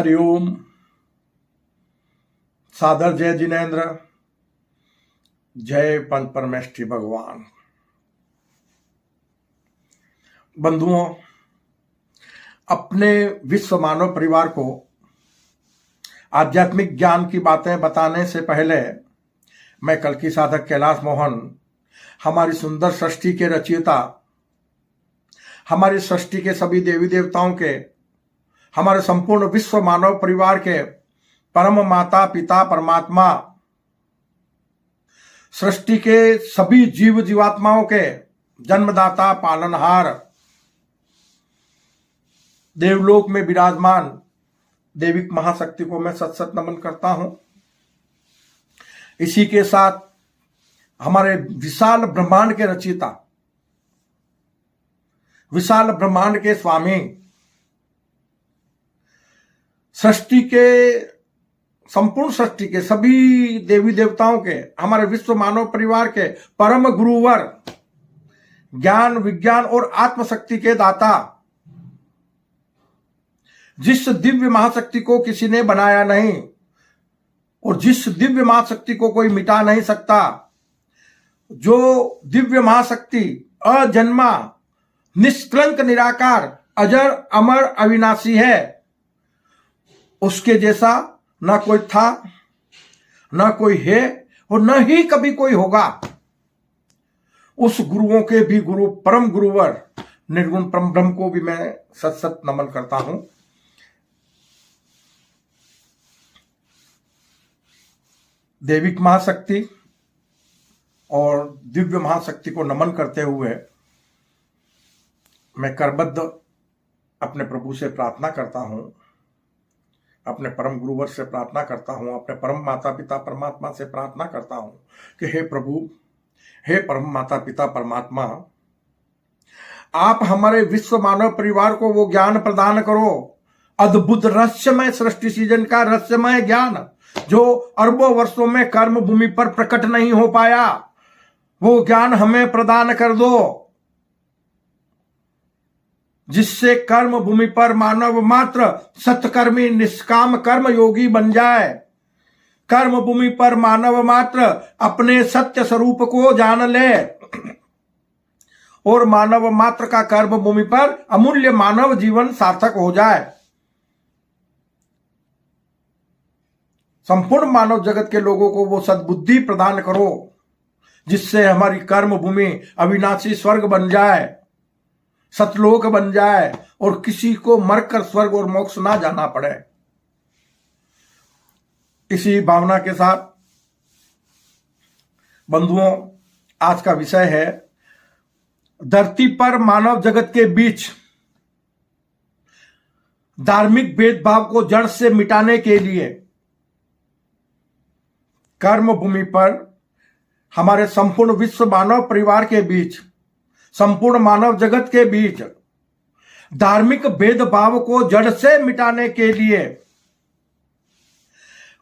हरिओम। सादर जय जिनेन्द्र, जय पंच परमेष्ठी भगवान। बंधुओं, अपने विश्व मानव परिवार को आध्यात्मिक ज्ञान की बातें बताने से पहले मैं कल्कि साधक कैलाश मोहन, हमारी सुंदर सृष्टि के रचयिता, हमारी सृष्टि के सभी देवी देवताओं के, हमारे संपूर्ण विश्व मानव परिवार के परम माता पिता परमात्मा, सृष्टि के सभी जीव जीवात्माओं के जन्मदाता पालनहार, देवलोक में विराजमान देविक महाशक्ति को मैं सत सत नमन करता हूं। इसी के साथ हमारे विशाल ब्रह्मांड के रचयिता, विशाल ब्रह्मांड के स्वामी, सृष्टि के संपूर्ण सृष्टि के सभी देवी देवताओं के, हमारे विश्व मानव परिवार के परम गुरुवर, ज्ञान विज्ञान और आत्मशक्ति के दाता, जिस दिव्य महाशक्ति को किसी ने बनाया नहीं और जिस दिव्य महाशक्ति को कोई मिटा नहीं सकता, जो दिव्य महाशक्ति अजन्मा निष्कलंक निराकार अजर अमर अविनाशी है, उसके जैसा ना कोई था, ना कोई है और न ही कभी कोई होगा। उस गुरुओं के भी गुरु परम गुरुवर निर्गुण परम ब्रह्म को भी मैं सत सत नमन करता हूं। देविक महाशक्ति और दिव्य महाशक्ति को नमन करते हुए मैं करबद्ध अपने प्रभु से प्रार्थना करता हूं, अपने परम गुरुवर से प्रार्थना करता हूं, अपने परम माता पिता परमात्मा से प्रार्थना करता हूं कि हे प्रभु, हे परम माता पिता परमात्मा, आप हमारे विश्व मानव परिवार को वो ज्ञान प्रदान करो, अद्भुत रहस्यमय सृष्टि सृजन का रहस्यमय ज्ञान जो अरबों वर्षों में कर्म भूमि पर प्रकट नहीं हो पाया, वो ज्ञान हमें प्रदान कर दो, जिससे कर्म भूमि पर मानव मात्र सत्कर्मी निष्काम कर्म योगी बन जाए। कर्म भूमि पर मानव मात्र अपने सत्य स्वरूप को जान ले और मानव मात्र का कर्म भूमि पर अमूल्य मानव जीवन सार्थक हो जाए। संपूर्ण मानव जगत के लोगों को वो सद्बुद्धि प्रदान करो, जिससे हमारी कर्म भूमि अविनाशी स्वर्ग बन जाए, सतलोक बन जाए और किसी को मरकर स्वर्ग और मोक्ष ना जाना पड़े। इसी भावना के साथ बंधुओं, आज का विषय है धरती पर मानव जगत के बीच धार्मिक भेदभाव को जड़ से मिटाने के लिए कर्म भूमि पर हमारे संपूर्ण विश्व मानव परिवार के बीच, संपूर्ण मानव जगत के बीच धार्मिक भेदभाव को जड़ से मिटाने के लिए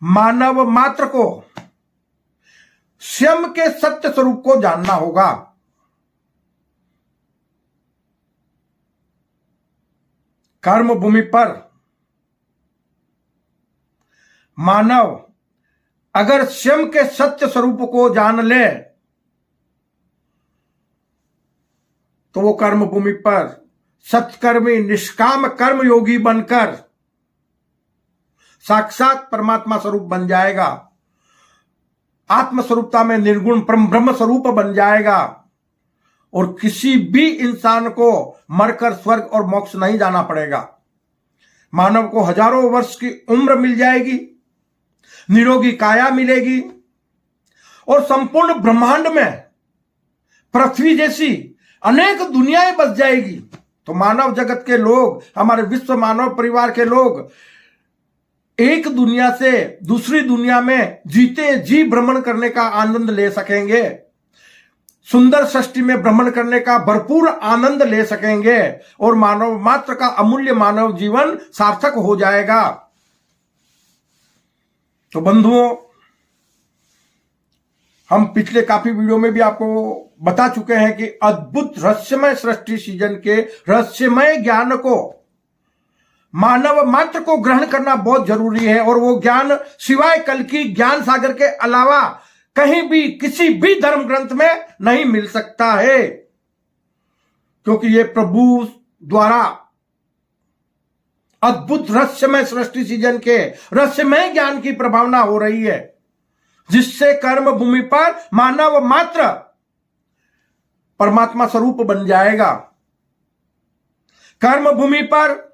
मानव मात्र को स्वयं के सत्य स्वरूप को जानना होगा। कर्म भूमि पर मानव अगर स्वयं के सत्य स्वरूप को जान ले तो वो कर्म भूमि पर सत्कर्मी निष्काम कर्म योगी बनकर साक्षात परमात्मा स्वरूप बन जाएगा, आत्म स्वरूपता में निर्गुण परम ब्रह्म स्वरूप बन जाएगा और किसी भी इंसान को मरकर स्वर्ग और मोक्ष नहीं जाना पड़ेगा। मानव को हजारों वर्ष की उम्र मिल जाएगी, निरोगी काया मिलेगी और संपूर्ण ब्रह्मांड में पृथ्वी जैसी अनेक दुनियाएं बस जाएगी। तो मानव जगत के लोग, हमारे विश्व मानव परिवार के लोग एक दुनिया से दूसरी दुनिया में जीते जी भ्रमण करने का आनंद ले सकेंगे, सुंदर सृष्टि में भ्रमण करने का भरपूर आनंद ले सकेंगे और मानव मात्र का अमूल्य मानव जीवन सार्थक हो जाएगा। तो बंधुओं, हम पिछले काफी वीडियो में भी आपको बता चुके हैं कि अद्भुत रहस्यमय सृष्टि सृजन के रहस्यमय ज्ञान को मानव मात्र को ग्रहण करना बहुत जरूरी है, और वो ज्ञान सिवाय कल की ज्ञान सागर के अलावा कहीं भी किसी भी धर्म ग्रंथ में नहीं मिल सकता है, क्योंकि ये प्रभु द्वारा अद्भुत रहस्यमय सृष्टि सृजन के रहस्यमय ज्ञान की प्रभावना हो रही है, जिससे कर्म भूमि पर मानव मात्र परमात्मा स्वरूप बन जाएगा। कर्म भूमि पर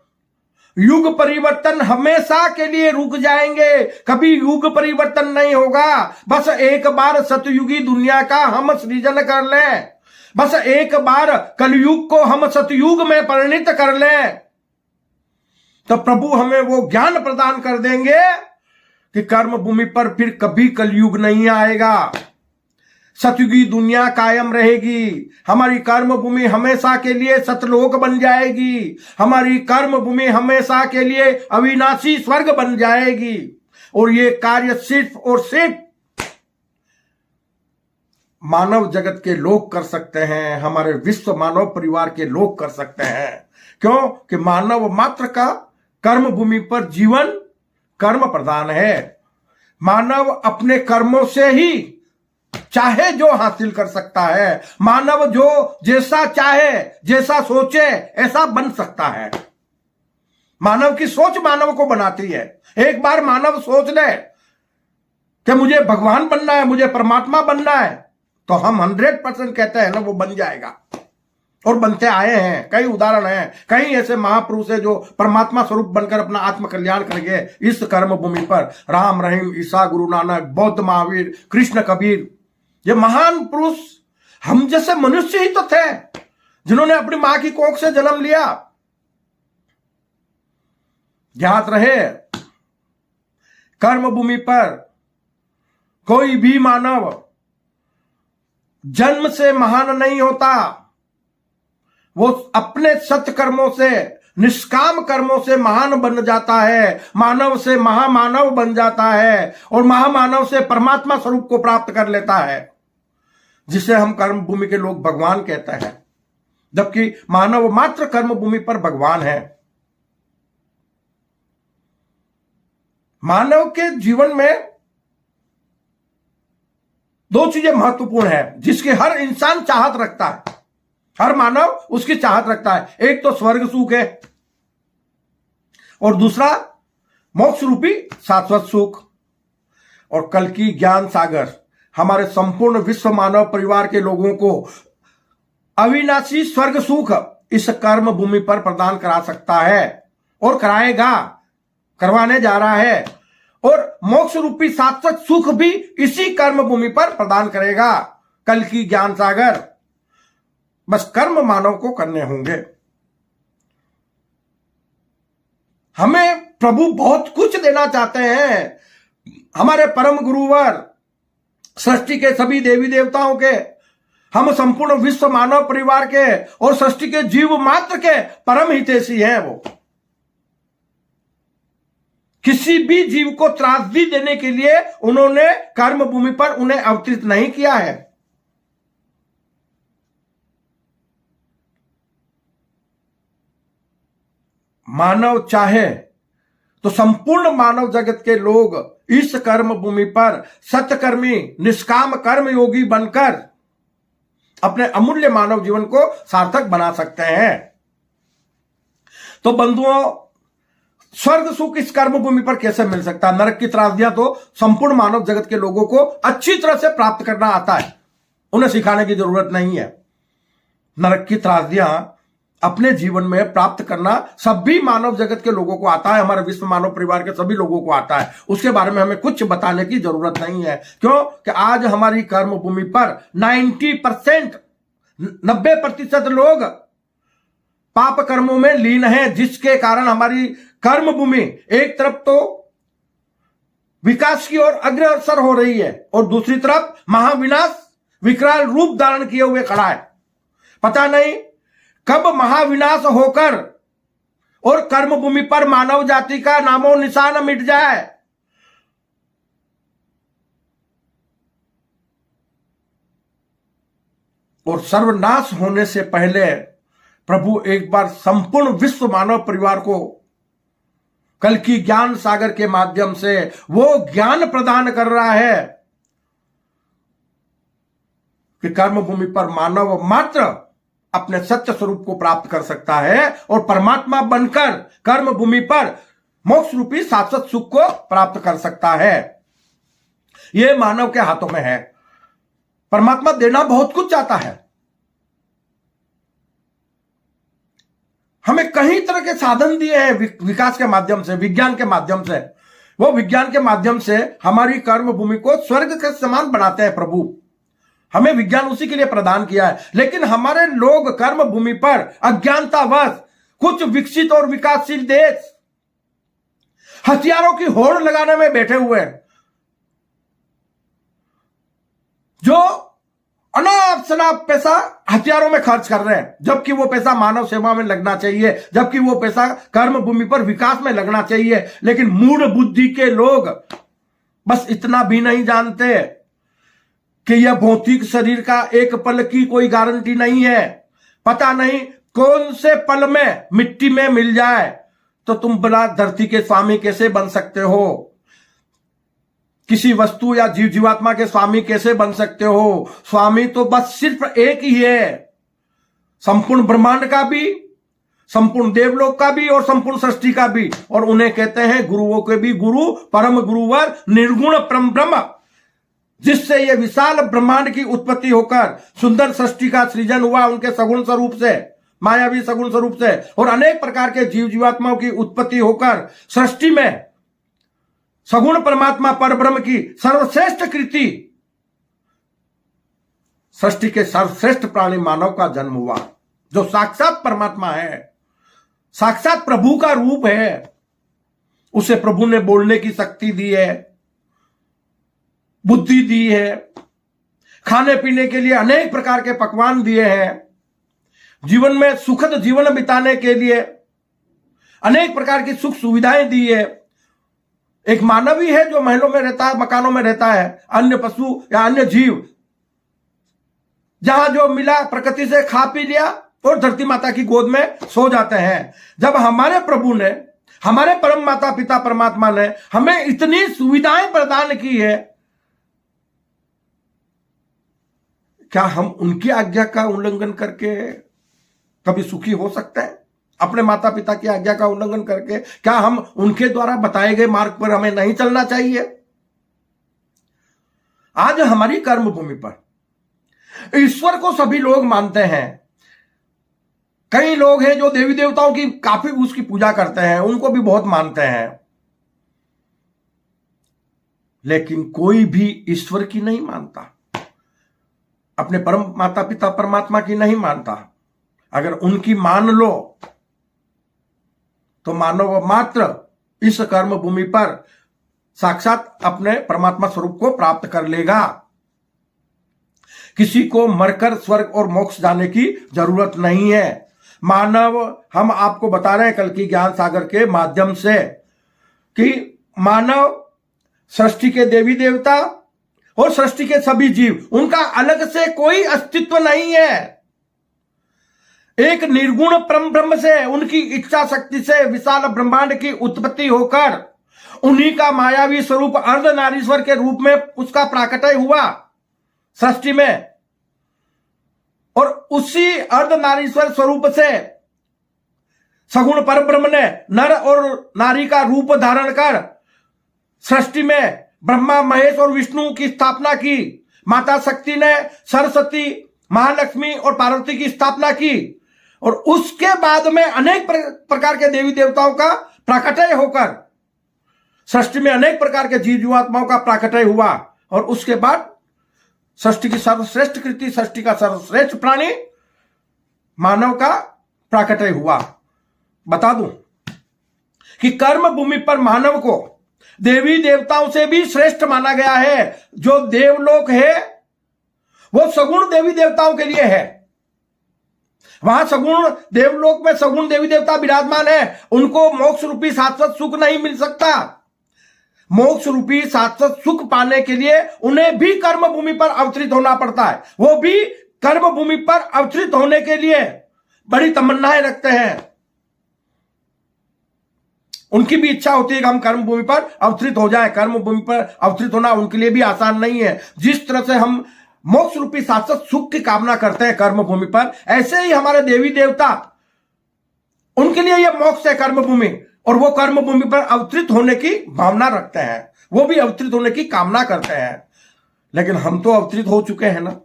युग परिवर्तन हमेशा के लिए रुक जाएंगे, कभी युग परिवर्तन नहीं होगा। बस एक बार सतयुगी दुनिया का हम सृजन कर लें, बस एक बार कलयुग को हम सतयुग में परिणित कर लें, तो प्रभु हमें वो ज्ञान प्रदान कर देंगे कि कर्म भूमि पर फिर कभी कलयुग नहीं आएगा, सतयुगी दुनिया कायम रहेगी। हमारी कर्म भूमि हमेशा के लिए सतलोक बन जाएगी, हमारी कर्म भूमि हमेशा के लिए अविनाशी स्वर्ग बन जाएगी। और ये कार्य सिर्फ और सिर्फ मानव जगत के लोग कर सकते हैं, हमारे विश्व मानव परिवार के लोग कर सकते हैं। क्यों कि मानव मात्र का कर्म भूमि पर जीवन कर्म प्रधान है। मानव अपने कर्मों से ही चाहे जो हासिल कर सकता है, मानव जो जैसा चाहे जैसा सोचे ऐसा बन सकता है। मानव की सोच मानव को बनाती है। एक बार मानव सोच ले कि मुझे भगवान बनना है, मुझे परमात्मा बनना है, तो हम 100% कहते हैं ना वो बन जाएगा, और बनते आए हैं। कई उदाहरण हैं, कई ऐसे महापुरुष है जो परमात्मा स्वरूप बनकर अपना आत्म कल्याण कर गए इस कर्म भूमि पर। राम, रहीम, ईसा, गुरु नानक, बौद्ध महावीर, कृष्ण, कबीर, ये महान पुरुष हम जैसे मनुष्य ही तो थे, जिन्होंने अपनी मां की कोख से जन्म लिया। ज्ञात रहे, कर्म भूमि पर कोई भी मानव जन्म से महान नहीं होता, वो अपने सत्कर्मों से, निष्काम कर्मों से महान बन जाता है, मानव से महामानव बन जाता है, और महामानव से परमात्मा स्वरूप को प्राप्त कर लेता है, जिसे हम कर्म भूमि के लोग भगवान कहते हैं। जबकि मानव मात्र कर्म भूमि पर भगवान है। मानव के जीवन में दो चीजें महत्वपूर्ण है, जिसकी हर इंसान चाहत रखता है, हर मानव उसकी चाहत रखता है। एक तो स्वर्ग सुख है, और दूसरा मोक्ष रूपी शाश्वत सुख। और कल की ज्ञान सागर हमारे संपूर्ण विश्व मानव परिवार के लोगों को अविनाशी स्वर्ग सुख इस कर्म भूमि पर प्रदान करा सकता है, और कराएगा, करवाने जा रहा है। और मोक्ष रूपी शाश्वत सुख भी इसी कर्म भूमि पर प्रदान करेगा कल की ज्ञान सागर। बस कर्म मानव को करने होंगे। हमें प्रभु बहुत कुछ देना चाहते हैं। हमारे परम गुरुवर, सृष्टि के सभी देवी देवताओं के, हम संपूर्ण विश्व मानव परिवार के और सृष्टि के जीव मात्र के परम हितैषी हैं। वो किसी भी जीव को त्रासदी देने के लिए उन्होंने कर्म भूमि पर उन्हें अवतरित नहीं किया है। मानव चाहे तो संपूर्ण मानव जगत के लोग इस कर्म भूमि पर सत्कर्मी, निष्काम कर्म योगी बनकर अपने अमूल्य मानव जीवन को सार्थक बना सकते हैं। तो बंधुओं, स्वर्ग सुख इस कर्म भूमि पर कैसे मिल सकता है? नरक की त्रासदियां तो संपूर्ण मानव जगत के लोगों को अच्छी तरह से प्राप्त करना आता है, उन्हें सिखाने की जरूरत नहीं है। नरक की त्रासदियां अपने जीवन में प्राप्त करना सभी मानव जगत के लोगों को आता है, हमारे विश्व मानव परिवार के सभी लोगों को आता है। उसके बारे में हमें कुछ बताने की जरूरत नहीं है। क्यों कि आज हमारी कर्म भूमि पर 90% लोग पाप कर्मों में लीन हैं, जिसके कारण हमारी कर्म भूमि एक तरफ तो विकास की ओर अग्रसर हो रही है, और दूसरी तरफ महाविनाश विकराल रूप धारण किए हुए खड़ा है। पता नहीं कब महाविनाश होकर और कर्म भूमि पर मानव जाति का नामो निशान मिट जाए। और सर्वनाश होने से पहले प्रभु एक बार संपूर्ण विश्व मानव परिवार को कल की ज्ञान सागर के माध्यम से वो ज्ञान प्रदान कर रहा है कि कर्म भूमि पर मानव मात्र अपने सत्य स्वरूप को प्राप्त कर सकता है और परमात्मा बनकर कर्म भूमि पर मोक्ष रूपी शाश्वत सुख को प्राप्त कर सकता है। यह मानव के हाथों में है। परमात्मा देना बहुत कुछ चाहता है। हमें कई तरह के साधन दिए हैं विकास के माध्यम से, विज्ञान के माध्यम से। वो विज्ञान के माध्यम से हमारी कर्म भूमि को स्वर्ग के समान बनाते हैं प्रभु। हमें विज्ञान उसी के लिए प्रदान किया है। लेकिन हमारे लोग कर्म भूमि पर अज्ञानतावश कुछ विकसित और विकासशील देश हथियारों की होड़ लगाने में बैठे हुए हैं, जो अनाप शनाप पैसा हथियारों में खर्च कर रहे हैं, जबकि वो पैसा मानव सेवा में लगना चाहिए, जबकि वो पैसा कर्म भूमि पर विकास में लगना चाहिए। लेकिन मूढ़ बुद्धि के लोग बस इतना भी नहीं जानते कि यह भौतिक शरीर का एक पल की कोई गारंटी नहीं है। पता नहीं कौन से पल में मिट्टी में मिल जाए तो तुम बड़ा धरती के स्वामी कैसे बन सकते हो, किसी वस्तु या जीव जीवात्मा के स्वामी कैसे बन सकते हो। स्वामी तो बस सिर्फ एक ही है, संपूर्ण ब्रह्मांड का भी, संपूर्ण देवलोक का भी और संपूर्ण सृष्टि का भी। और उन्हें कहते हैं गुरुओं के भी गुरु, परम गुरुवर, निर्गुण परम ब्रह्म, जिससे यह विशाल ब्रह्मांड की उत्पत्ति होकर सुंदर सृष्टि का सृजन हुआ उनके सगुण स्वरूप से, मायावी सगुण स्वरूप से, और अनेक प्रकार के जीव जीवात्माओं की उत्पत्ति होकर सृष्टि में सगुण परमात्मा परब्रह्म की सर्वश्रेष्ठ कृति, सृष्टि के सर्वश्रेष्ठ प्राणी मानव का जन्म हुआ, जो साक्षात परमात्मा है, साक्षात प्रभु का रूप है। उसे प्रभु ने बोलने की शक्ति दी है, बुद्धि दी है, खाने पीने के लिए अनेक प्रकार के पकवान दिए हैं, जीवन में सुखद जीवन बिताने के लिए अनेक प्रकार की सुख सुविधाएं दी है। एक मानव ही है जो महलों में रहता है, मकानों में रहता है। अन्य पशु या अन्य जीव जहां जो मिला प्रकृति से खा पी लिया और धरती माता की गोद में सो जाते हैं। जब हमारे प्रभु ने, हमारे परम माता पिता परमात्मा ने हमें इतनी सुविधाएं प्रदान की है, क्या हम उनकी आज्ञा का उल्लंघन करके कभी सुखी हो सकते हैं? अपने माता पिता की आज्ञा का उल्लंघन करके क्या हम उनके द्वारा बताए गए मार्ग पर हमें नहीं चलना चाहिए? आज हमारी कर्म भूमि पर ईश्वर को सभी लोग मानते हैं। कई लोग हैं जो देवी देवताओं की काफी उसकी पूजा करते हैं, उनको भी बहुत मानते हैं, लेकिन कोई भी ईश्वर की नहीं मानता, अपने परम माता पिता परमात्मा की नहीं मानता। अगर उनकी मान लो तो मानव मात्र इस कर्म भूमि पर साक्षात अपने परमात्मा स्वरूप को प्राप्त कर लेगा। किसी को मरकर स्वर्ग और मोक्ष जाने की जरूरत नहीं है। मानव, हम आपको बता रहे हैं कल की ज्ञान सागर के माध्यम से कि मानव सृष्टि के देवी देवता और सृष्टि के सभी जीव, उनका अलग से कोई अस्तित्व नहीं है। एक निर्गुण परम ब्रह्म से, उनकी इच्छा शक्ति से विशाल ब्रह्मांड की उत्पत्ति होकर उन्हीं का मायावी स्वरूप अर्धनारीश्वर के रूप में उसका प्राकट्य हुआ सृष्टि में, और उसी अर्धनारीश्वर स्वरूप से सगुण परब्रह्म ने नर और नारी का रूप धारण कर सृष्टि में ब्रह्मा, महेश और विष्णु की स्थापना की। माता शक्ति ने सरस्वती, महालक्ष्मी और पार्वती की स्थापना की, और उसके बाद में अनेक प्रकार के देवी देवताओं का प्राकट्य होकर सृष्टि में अनेक प्रकार के जीव जीवात्माओं का प्राकट्य हुआ। और उसके बाद सृष्टि की सर्वश्रेष्ठ कृति, सृष्टि का सर्वश्रेष्ठ प्राणी मानव का प्राकट्य हुआ। बता दूं कि कर्म भूमि पर मानव को देवी देवताओं से भी श्रेष्ठ माना गया है। जो देवलोक है वो सगुण देवी देवताओं के लिए है। वहां सगुण देवलोक में सगुण देवी देवता विराजमान है, उनको मोक्ष रूपी शाश्वत सुख नहीं मिल सकता। मोक्ष रूपी शाश्वत सुख पाने के लिए उन्हें भी कर्म भूमि पर अवतरित होना पड़ता है। वो भी कर्म भूमि पर अवतरित होने के लिए बड़ी तमन्नाएं रखते हैं। उनकी भी इच्छा होती है कि हम कर्म भूमि पर अवतरित हो जाए। कर्म भूमि पर अवतरित होना उनके लिए भी आसान नहीं है। जिस तरह से हम मोक्ष रूपी शाश्वत सुख की कामना करते हैं कर्म भूमि पर, ऐसे ही हमारे देवी देवता, उनके लिए यह मोक्ष है कर्म भूमि, और वो कर्म भूमि पर अवतरित होने की भावना रखते हैं, वो भी अवतरित होने की कामना करते हैं। लेकिन हम तो अवतरित हो चुके हैं ना,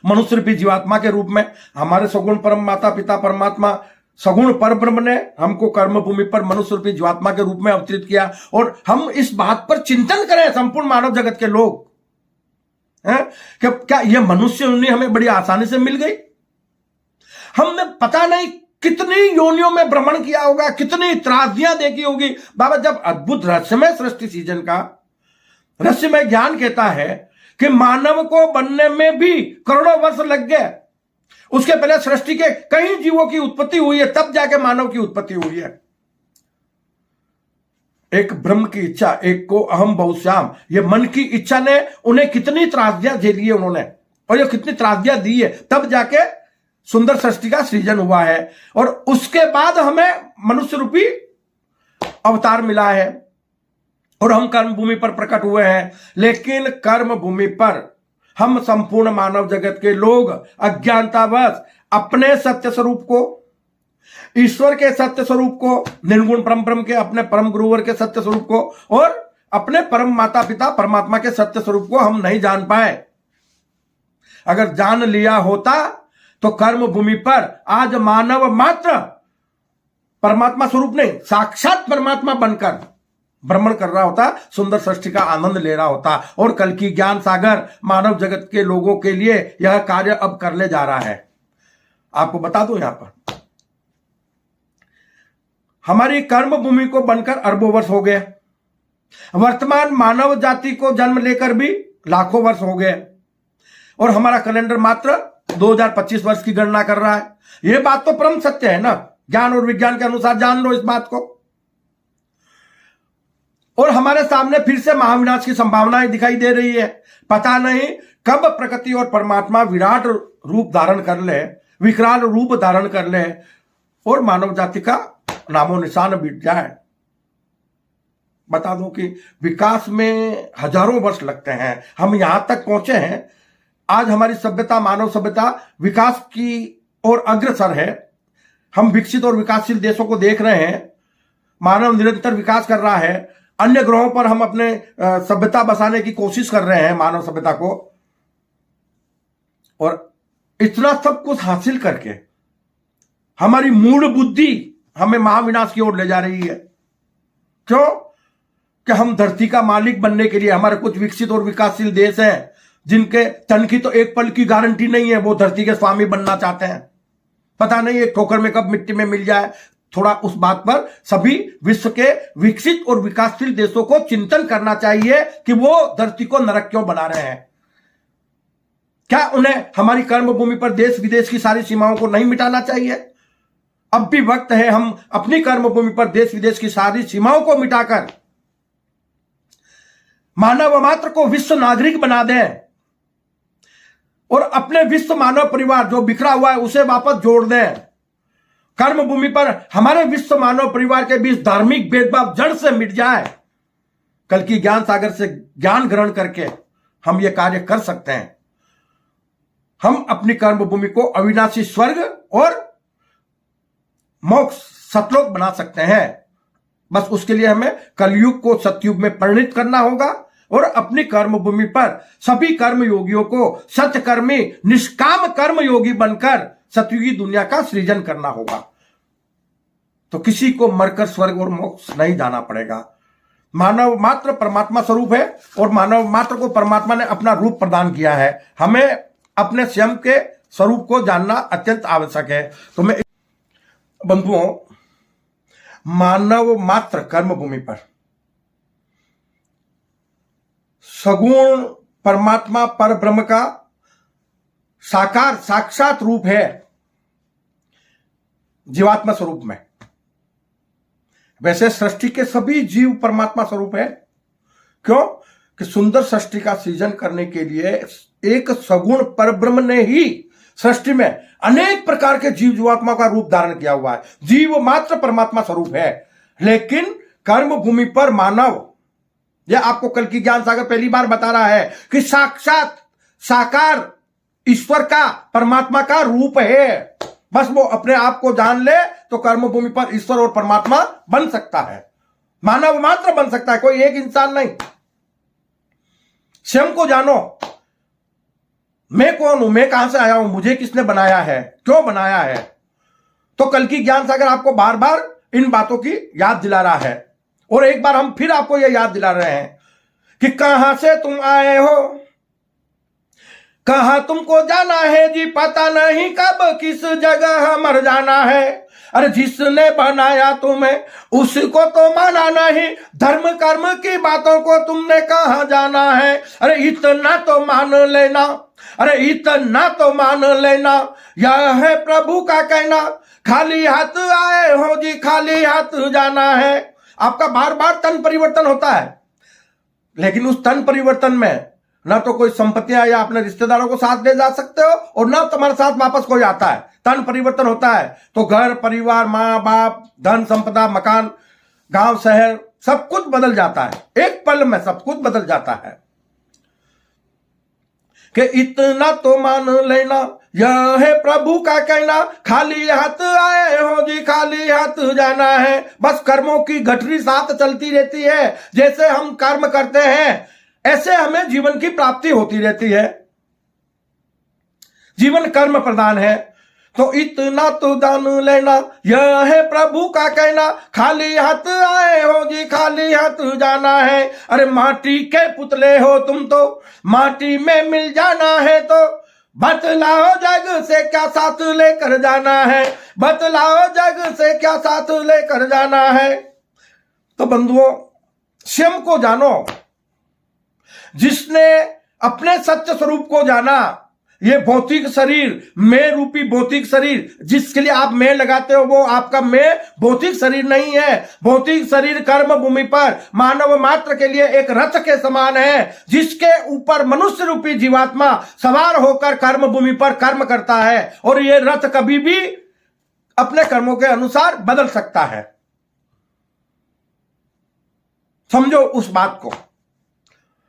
मनुष्य रूपी जीवात्मा के रूप में। हमारे सगुण परम माता पिता परमात्मा सगुण परब्रह्म ने हमको कर्म भूमि पर मनुष्य रूपी जीवात्मा के रूप में अवतरित किया। और हम इस बात पर चिंतन करें, संपूर्ण मानव जगत के लोग, कि क्या यह मनुष्य योनि हमें बड़ी आसानी से मिल गई? हमने पता नहीं कितनी योनियों में भ्रमण किया होगा, कितनी त्रासदियां देखी होगी। बाबा, जब अद्भुत रहस्यमय सृष्टि सीजन का रहस्यमय ज्ञान कहता है कि मानव को बनने में भी करोड़ों वर्ष लग गए, उसके पहले सृष्टि के कई जीवों की उत्पत्ति हुई है, तब जाके मानव की उत्पत्ति हुई है। एक ब्रह्म की इच्छा, एक को अहम बहुश्याम, ये मन की इच्छा ने उन्हें कितनी त्रासदियां झेली है उन्होंने, और ये कितनी त्रासदियां दी है, तब जाके सुंदर सृष्टि का सृजन हुआ है। और उसके बाद हमें मनुष्य रूपी अवतार मिला है और हम कर्म भूमि पर प्रकट हुए हैं। लेकिन कर्म भूमि पर हम संपूर्ण मानव जगत के लोग अज्ञानतावश अपने सत्य स्वरूप को, ईश्वर के सत्य स्वरूप को, निर्गुण परम ब्रह्म के अपने परम गुरुवर के सत्य स्वरूप को और अपने परम माता पिता परमात्मा के सत्य स्वरूप को हम नहीं जान पाए। अगर जान लिया होता तो कर्म भूमि पर आज मानव मात्र परमात्मा स्वरूप नहीं, साक्षात परमात्मा बनकर भ्रमण कर रहा होता, सुंदर सृष्टि का आनंद ले रहा होता। और कल की ज्ञान सागर मानव जगत के लोगों के लिए यह कार्य अब करने जा रहा है। आपको बता दूं, यहां पर हमारी कर्म भूमि को बनकर अरबों वर्ष हो गए, वर्तमान मानव जाति को जन्म लेकर भी लाखों वर्ष हो गए, और हमारा कैलेंडर मात्र 2025 वर्ष की गणना कर रहा है। यह बात तो परम सत्य है ना, ज्ञान और विज्ञान के अनुसार जान लो इस बात को। और हमारे सामने फिर से महाविनाश की संभावनाएं दिखाई दे रही है। पता नहीं कब प्रकृति और परमात्मा विराट रूप धारण कर ले, विकराल रूप धारण कर ले और मानव जाति का नामो निशान मिट जाए। बता दूं कि विकास में हजारों वर्ष लगते हैं, हम यहां तक पहुंचे हैं। आज हमारी सभ्यता, मानव सभ्यता विकास की ओर अग्रसर है। हम विकसित और विकासशील देशों को देख रहे हैं, मानव निरंतर विकास कर रहा है। अन्य ग्रहों पर हम अपने सभ्यता बसाने की कोशिश कर रहे हैं, मानव सभ्यता को। और इतना सब कुछ हासिल करके हमारी मूल बुद्धि हमें महाविनाश की ओर ले जा रही है। क्यों? कि हम धरती का मालिक बनने के लिए, हमारे कुछ विकसित और विकासशील देश हैं जिनके तन की तो एक पल की गारंटी नहीं है, वो धरती के स्वामी बनना चाहते हैं। पता नहीं एक ठोकर में कब मिट्टी में मिल जाए। थोड़ा उस बात पर सभी विश्व के विकसित और विकासशील देशों को चिंतन करना चाहिए कि वो धरती को नरक क्यों बना रहे हैं। क्या उन्हें हमारी कर्म भूमि पर देश विदेश की सारी सीमाओं को नहीं मिटाना चाहिए? अब भी वक्त है हम अपनी कर्म भूमि पर देश विदेश की सारी सीमाओं को मिटाकर मानव मात्र को विश्व नागरिक बना दें और अपने विश्व मानव परिवार जो बिखरा हुआ है उसे वापस जोड़ दें। कर्म भूमि पर हमारे विश्व मानव परिवार के बीच धार्मिक भेदभाव जड़ से मिट जाए। कल की ज्ञान सागर से ज्ञान ग्रहण करके हम यह कार्य कर सकते हैं। हम अपनी कर्म भूमि को अविनाशी स्वर्ग और मोक्ष सतलोक बना सकते हैं। बस उसके लिए हमें कलयुग को सतयुग में परिणित करना होगा और अपनी कर्म भूमि पर सभी कर्म योगियों को सत्यकर्मी निष्काम कर्म योगी बनकर सतयुगी दुनिया का सृजन करना होगा। तो किसी को मरकर स्वर्ग और मोक्ष नहीं जाना पड़ेगा। मानव मात्र परमात्मा स्वरूप है और मानव मात्र को परमात्मा ने अपना रूप प्रदान किया है। हमें अपने स्वयं के स्वरूप को जानना अत्यंत आवश्यक है। तो मैं बंधुओं, मानव मात्र कर्म भूमि पर सगुण परमात्मा पर ब्रह्म का साकार साक्षात रूप है जीवात्मा स्वरूप में। वैसे सृष्टि के सभी जीव परमात्मा स्वरूप है। क्यों? कि सुंदर सृष्टि का सृजन करने के लिए एक सगुण परब्रह्म ने ही सृष्टि में अनेक प्रकार के जीव जीवात्मा का रूप धारण किया हुआ है। जीव मात्र परमात्मा स्वरूप है। लेकिन कर्म भूमि पर मानव, यह आपको कल की ज्ञान सागर पहली बार बता रहा है कि साक्षात साकार ईश्वर का, परमात्मा का रूप है। बस वो अपने आप को जान ले तो कर्म भूमि पर ईश्वर और परमात्मा बन सकता है, मानव मात्र बन सकता है, कोई एक इंसान नहीं। स्वयं को जानो, मैं कौन हूं, मैं कहां से आया हूं, मुझे किसने बनाया है, क्यों बनाया है। तो कल की ज्ञान सागर आपको बार बार इन बातों की याद दिला रहा है। और एक बार हम फिर आपको यह याद दिला रहे हैं कि कहां से तुम आए हो, कहां तुमको जाना है जी, पता नहीं कब किस जगह मर जाना है। अरे जिसने बनाया तुम्हें उसको तो माना नहीं, धर्म कर्म की बातों को तुमने कहां जाना है। अरे इतना तो मान लेना, अरे इतना तो मान लेना, यह है प्रभु का कहना, खाली हाथ आए हो जी, खाली हाथ जाना है। आपका बार बार तन परिवर्तन होता है, लेकिन उस तन परिवर्तन में ना तो कोई संपत्तियां या अपने रिश्तेदारों को साथ ले जा सकते हो और ना तुम्हारे साथ वापस कोई आता है। तन परिवर्तन होता है तो घर परिवार, माँ बाप, धन संपदा, मकान, गांव शहर, सब कुछ बदल जाता है। एक पल में सब कुछ बदल जाता है कि इतना तो मान लेना, यह है प्रभु का कहना, खाली हाथ आए हो जी, खाली हाथ जाना है। बस कर्मों की गठरी साथ चलती रहती है। जैसे हम कर्म करते हैं ऐसे हमें जीवन की प्राप्ति होती रहती है। जीवन कर्म प्रधान है, तो इतना तो जान लेना, यह है प्रभु का कहना, खाली हाथ आए हो जी, खाली हाथ जाना है। अरे माटी के पुतले हो तुम तो माटी में मिल जाना है, तो बतलाओ जग से क्या साथ लेकर जाना है, बतलाओ जग से क्या साथ लेकर जाना है। तो बंधुओं, स्वयं को जानो। जिसने अपने सत्य स्वरूप को जाना, ये भौतिक शरीर, मैं रूपी भौतिक शरीर जिसके लिए आप मैं लगाते हो, वो आपका मैं भौतिक शरीर नहीं है। भौतिक शरीर कर्म भूमि पर मानव मात्र के लिए एक रथ के समान है, जिसके ऊपर मनुष्य रूपी जीवात्मा सवार होकर कर्म भूमि पर कर्म करता है। और ये रथ कभी भी अपने कर्मों के अनुसार बदल सकता है। समझो उस बात को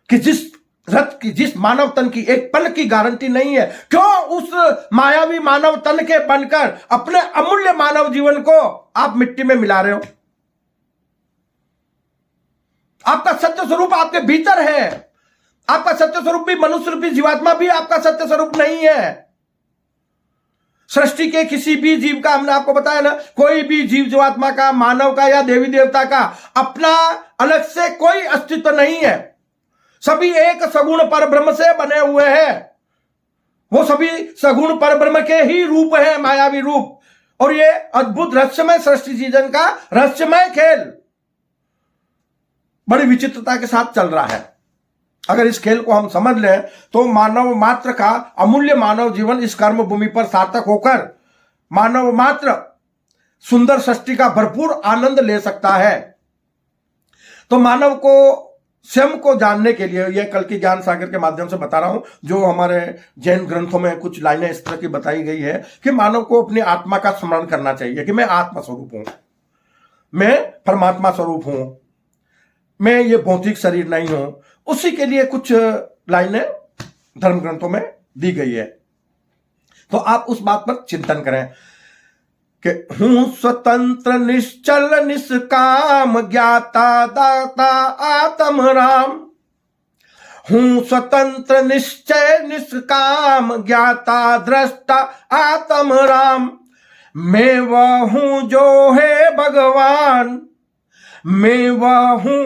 कि जिस रथ की, जिस मानव तन की एक पल की गारंटी नहीं है, क्यों उस मायावी मानव तन के बनकर अपने अमूल्य मानव जीवन को आप मिट्टी में मिला रहे हो। आपका सत्य स्वरूप आपके भीतर है। आपका सत्य स्वरूप भी, मनुष्य रूपी जीवात्मा भी आपका सत्य स्वरूप नहीं है। सृष्टि के किसी भी जीव का, हमने आपको बताया ना, कोई भी जीव जीवात्मा का, मानव का या देवी देवता का अपना अलग से कोई अस्तित्व नहीं है। सभी एक सगुण पर ब्रह्म से बने हुए हैं। वो सभी सगुण पर ब्रह्म के ही रूप है, मायावी रूप। और ये अद्भुत रहस्यमय सृष्टि जीवन का रहस्यमय खेल बड़ी विचित्रता के साथ चल रहा है। अगर इस खेल को हम समझ लें तो मानव मात्र का अमूल्य मानव जीवन इस कर्म भूमि पर सार्थक होकर मानव मात्र सुंदर सृष्टि का भरपूर आनंद ले सकता है। तो मानव को स्वयं को जानने के लिए, यह कल की ज्ञान सागर के माध्यम से बता रहा हूं, जो हमारे जैन ग्रंथों में कुछ लाइनें इस तरह की बताई गई है कि मानव को अपनी आत्मा का स्मरण करना चाहिए कि मैं आत्मा स्वरूप हूं, मैं परमात्मा स्वरूप हूं, मैं ये भौतिक शरीर नहीं हूं। उसी के लिए कुछ लाइनें धर्म ग्रंथों में दी गई है। तो आप उस बात पर चिंतन करें कि हूं स्वतंत्र निश्चल निष्काम ज्ञाता दाता आत्म राम। हूं स्वतंत्र निश्चय निष्काम ज्ञाता दृष्टा आत्म राम। मैं वह हूं जो है भगवान, मैं वह हूं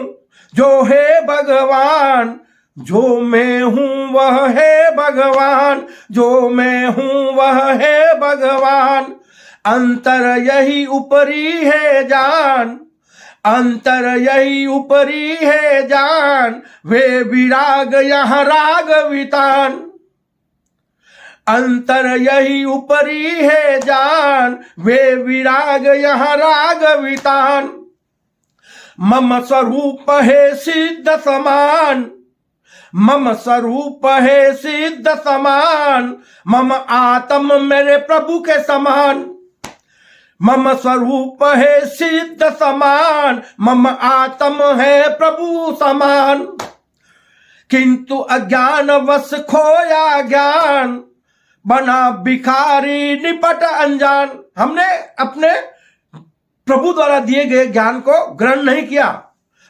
जो है भगवान, जो मैं हूं वह है भगवान, जो मैं हूं वह है भगवान। अंतर यही ऊपरी है जान, अंतर यही ऊपरी है जान, वे विराग यहां राग वितान। अंतर यही ऊपरी है जान, वे विराग यहां राग वितान। मम स्वरूप है सिद्ध समान, मम स्वरूप है सिद्ध समान, मम आत्म मेरे प्रभु के समान। मम स्वरूप है सिद्ध समान, मम आत्म है प्रभु समान। किंतु अज्ञान वश खोया ज्ञान, बना भिखारी निपट अनजान। हमने अपने प्रभु द्वारा दिए गए ज्ञान को ग्रहण नहीं किया।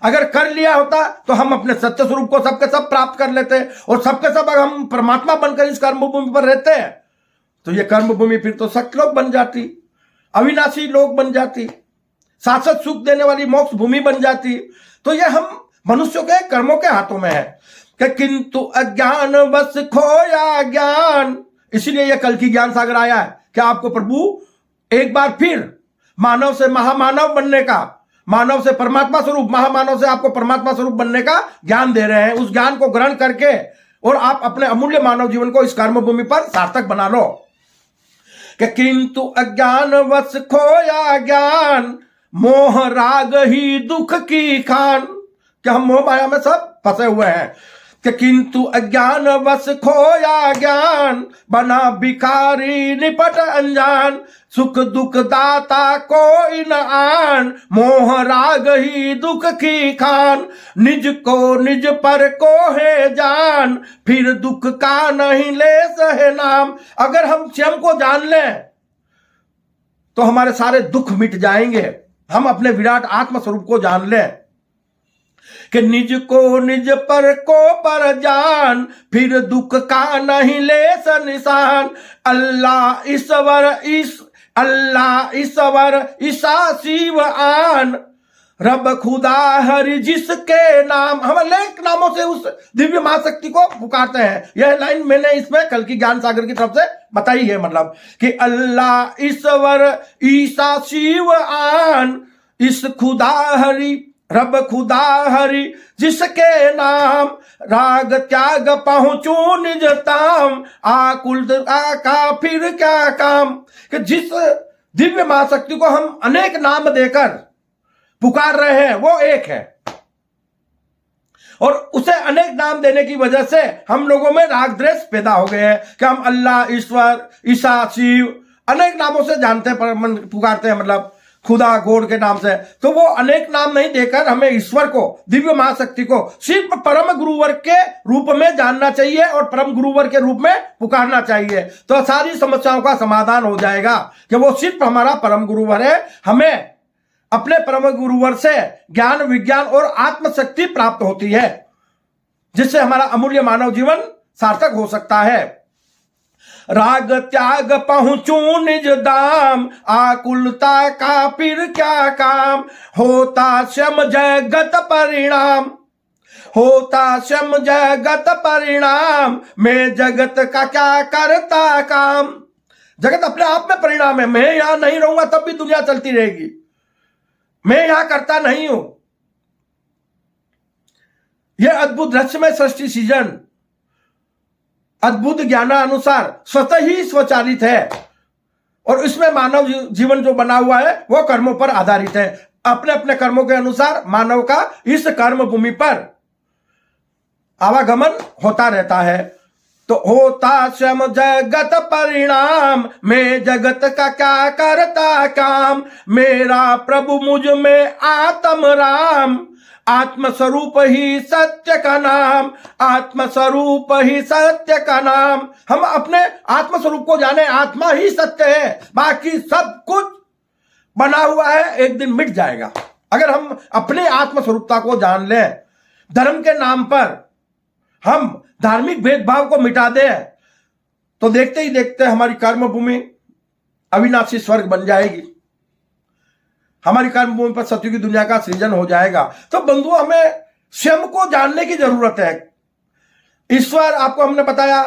अगर कर लिया होता तो हम अपने सत्य स्वरूप को सबके सब प्राप्त कर लेते, और सबके सब अगर हम परमात्मा बनकर इस कर्मभूमि पर रहते हैं तो ये कर्मभूमि फिर तो सत्यलोक बन जाती, अविनाशी लोक बन जाती, शाश्वत सुख देने वाली मोक्ष भूमि बन जाती। तो ये हम मनुष्यों के कर्मों के हाथों में है कि किंतु अज्ञान बस खोया ज्ञान। इसलिए यह कल की ज्ञान सागर आया है कि आपको प्रभु एक बार फिर मानव से महामानव बनने का, मानव से परमात्मा स्वरूप, महामानव से आपको परमात्मा स्वरूप बनने का ज्ञान दे रहे हैं। उस ज्ञान को ग्रहण करके और आप अपने अमूल्य मानव जीवन को इस कर्मभूमि पर सार्थक बना लो। कि किंतु अज्ञान वश खोया ज्ञान, मोह राग ही दुख की खान। कि हम मोह माया में सब फंसे हुए हैं। कि किंतु अज्ञान वश खोया ज्ञान, बना भिखारी निपट अनजान। सुख दुख दाता कोई न आन, मोह राग ही दुख की खान। निज को निज पर को है जान, फिर दुख का नहीं ले सहे नाम। अगर हम स्वयं को जान लें तो हमारे सारे दुख मिट जाएंगे। हम अपने विराट आत्म स्वरूप को जान लें कि निज को निज पर को पर जान, फिर दुख का नहीं ले स निशान। अल्लाह ईश्वर ईसा शिव आन, रब खुदा हरि जिसके नाम। हम अनेक नामों से उस दिव्य महाशक्ति को पुकारते हैं। यह लाइन मैंने इसमें कल की ज्ञान सागर की तरफ से बताई है। मतलब कि अल्लाह ईश्वर ईसा शिव आन, इस खुदा हरि रब खुदा हरि जिसके नाम। राग त्याग पहुंचू निज ताम, आकुल का फिर क्या काम। कि जिस दिव्य महाशक्ति को हम अनेक नाम देकर पुकार रहे हैं वो एक है, और उसे अनेक नाम देने की वजह से हम लोगों में राग द्वेष पैदा हो गए हैं कि हम अल्लाह ईश्वर ईसा शिव अनेक नामों से जानते हैं, पुकारते हैं, मतलब खुदा गॉड के नाम से। तो वो अनेक नाम नहीं देकर हमें ईश्वर को, दिव्य महाशक्ति को सिर्फ परम गुरुवर के रूप में जानना चाहिए और परम गुरुवर के रूप में पुकारना चाहिए। तो सारी समस्याओं का समाधान हो जाएगा कि वो सिर्फ हमारा परम गुरुवर है। हमें अपने परम गुरुवर से ज्ञान विज्ञान और आत्मशक्ति प्राप्त होती है, जिससे हमारा अमूल्य मानव जीवन सार्थक हो सकता है। राग त्याग पहुंचू निज दाम, आकुलता का फिर क्या काम। होता श्रम जगत परिणाम, होता श्रम जगत परिणाम। मैं जगत का क्या करता काम। जगत अपने आप में परिणाम है। मैं यहां नहीं रहूंगा तब भी दुनिया चलती रहेगी, मैं यहां करता नहीं हूं। यह अद्भुत रहस्यमय सृष्टि सीजन अद्भुत ज्ञानानुसार स्वतः ही स्वचालित है, और इसमें मानव जीवन जो बना हुआ है वो कर्मों पर आधारित है। अपने अपने कर्मों के अनुसार मानव का इस कर्म भूमि पर आवागमन होता रहता है। तो होता श्रम जगत परिणाम, मैं जगत का क्या करता काम। मेरा प्रभु मुझ में आत्म राम, आत्म स्वरूप ही सत्य का नाम, आत्म स्वरूप ही सत्य का नाम। हम अपने आत्म स्वरूप को जाने, आत्मा ही सत्य है, बाकी सब कुछ बना हुआ है, एक दिन मिट जाएगा। अगर हम अपने आत्म स्वरूपता को जान लें, धर्म के नाम पर हम धार्मिक भेदभाव को मिटा दें, तो देखते ही देखते हमारी कर्मभूमि अविनाशी स्वर्ग बन जाएगी। हमारी कर्मभूमि पर सत्य की दुनिया का सृजन हो जाएगा। तो बंधुओं, हमें स्वयं को जानने की जरूरत है। ईश्वर, आपको हमने बताया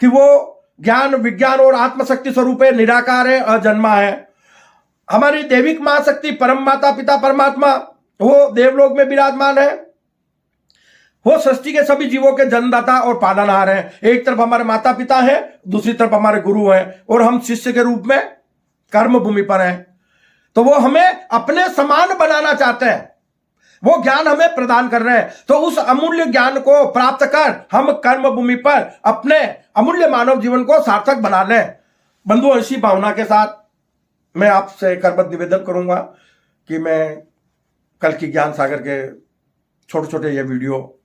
कि वो ज्ञान विज्ञान और आत्मशक्ति स्वरूप है, निराकार है, अजन्मा है। हमारी दैविक महाशक्ति परम माता पिता परमात्मा, वो देवलोक में विराजमान है। वो सृष्टि के सभी जीवों के जन्मदाता और पालनहार हैं। एक तरफ हमारे माता पिता हैं, दूसरी तरफ हमारे गुरु हैं, और हम शिष्य के रूप में कर्मभूमि पर हैं। तो वो हमें अपने समान बनाना चाहते हैं, वो ज्ञान हमें प्रदान कर रहे हैं। तो उस अमूल्य ज्ञान को प्राप्त कर हम कर्मभूमि पर अपने अमूल्य मानव जीवन को सार्थक बना लें। बंधुओं, इसी भावना के साथ मैं आपसे करबद्ध निवेदन करूंगा कि मैं कल की ज्ञान सागर के छोटे छोटे ये वीडियो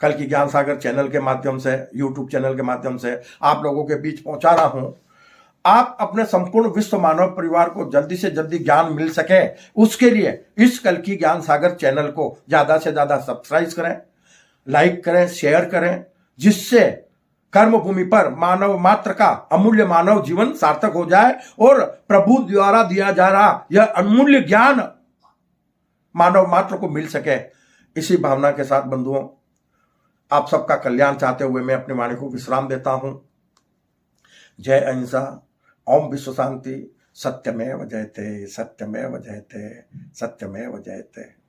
कल की ज्ञान सागर चैनल के माध्यम से, यूट्यूब चैनल के माध्यम से आप लोगों के बीच पहुंचा रहा हूं। आप अपने संपूर्ण विश्व मानव परिवार को जल्दी से जल्दी ज्ञान मिल सके, उसके लिए इस कल की ज्ञान सागर चैनल को ज्यादा से ज्यादा सब्सक्राइब करें, लाइक करें, शेयर करें, जिससे कर्म भूमि पर मानव मात्र का अमूल्य मानव जीवन सार्थक हो जाए और प्रभु द्वारा दिया जा रहा यह अमूल्य ज्ञान मानव मात्र को मिल सके। इसी भावना के साथ बंधुओं, आप सबका कल्याण चाहते हुए मैं अपनी वाणी को विश्राम देता हूं। जय अहिंसा, ओम विश्व शांति, सत्यमेव जयते, सत्यमेव जयते, सत्यमेव जयते।